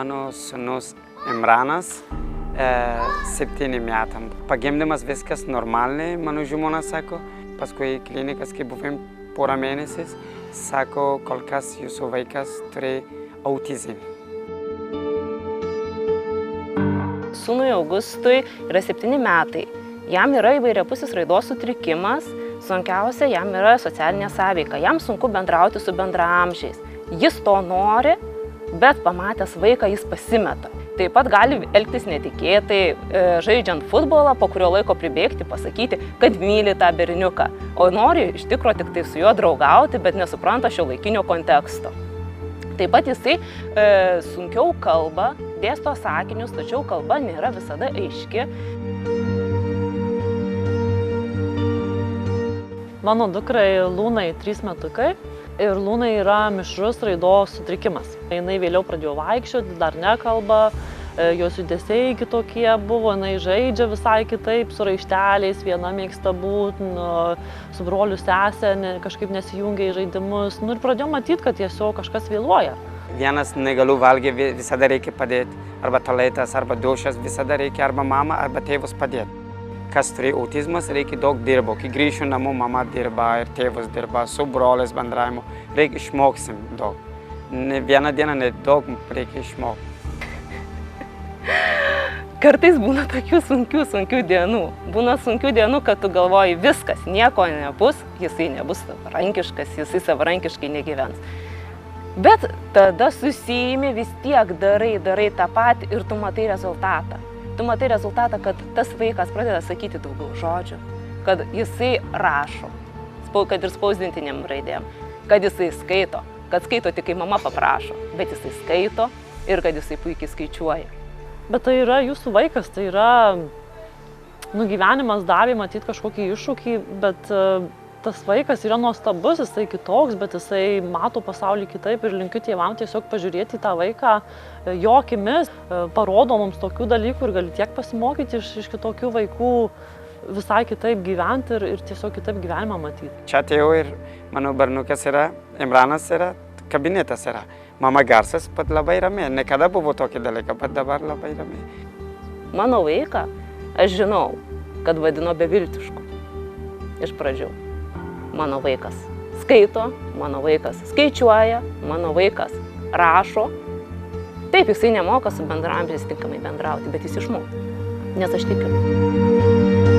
Mano sūnus Imranas 7 metam. Pagimdymas viskas normaliai, mano žmona sako. Paskui klinikas, kai buvim porą mėnesius, sako, kol kas jūsų vaikas turi autizmą. Sūnui Augustui yra 7 metai. Jam yra įvairiapusis raidos sutrikimas, sunkiausia jam yra socialinė sąveika. Jam sunku bendrauti su bendraamžiais. Jis to nori, bet pamatęs vaiką jis pasimeta. Taip pat gali elgtis netikėtai, žaidžiant futbolą, po kurio laiko pribėgti, pasakyti, kad myli tą berniuką. O nori iš tikro tik tai su juo draugauti, bet nesupranta šiuolaikinio konteksto. Taip pat jisai sunkiau kalba, dėsto sakinius, tačiau kalba nėra visada aiški. Mano dukrai Lūnai 3 metukai ir Lūnai yra mišrus raidos sutrikimas. Jinai vėliau pradėjo vaikščioti, dar nekalba, jos judesiai kitokie buvo, jinai žaidžia visai kitaip, su raišteliais, viena mėgsta būti, su broliu sesė kažkaip nesijungia į žaidimus. Ir pradėjau matyti, kad tiesiog kažkas vėluoja. Vienas negalų valgė, visada reikia padėti, arba tualetas, arba dušas, visada reikia arba mama, arba tėvus padėti. Kas turi autizmas, reikia daug dirbo. Kai grįšiu namo, mama dirba ir tėvus dirba, su broliais bendravimu. Reikia išmoksim daug. Ne vieną dieną, ne daug reikia išmokti. Kartais būna tokių sunkių dienų. Būna sunkių dienų, kad tu galvoji, viskas, nieko nebus, jisai nebus savarankiškas, jisai savarankiškai negyvens. Bet tada susijimi, vis tiek darai tą patį ir tu matai rezultatą. Tu matai rezultatą, kad tas vaikas pradeda sakyti daugiau žodžių, kad jisai rašo, kad ir spausdintiniam raidėm, kad jisai skaito, kad skaito tik kai mama paprašo, bet jisai skaito ir kad jisai puikiai skaičiuoja. Bet tai yra jūsų vaikas, tai yra gyvenimas davė matyti kažkokį iššūkį, bet tas vaikas yra nuostabus, jisai kitoks, bet jisai mato pasaulį kitaip ir linkiu tėvam tiesiog pažiūrėti į tą vaiką jo akimis, parodo mums tokių dalykų ir gali tiek pasimokyti iš kitokių vaikų, visai kitaip gyventi ir tiesiog kitaip gyvenimą matyti. Čia atėjau ir mano berniukas yra, Imranas yra, kabinetas yra. Mama garsas, bet labai ramiai, niekada buvo tokį dalyką, bet dabar labai ramiai. Mano vaiką aš žinau, kad vadino beviltišku iš pradžių. Mano vaikas skaito, mano vaikas skaičiuoja, mano vaikas rašo. Taip, jisai nemoka su bendraamžiais tinkamai bendrauti, bet jis išmoko, nes aš tikiu.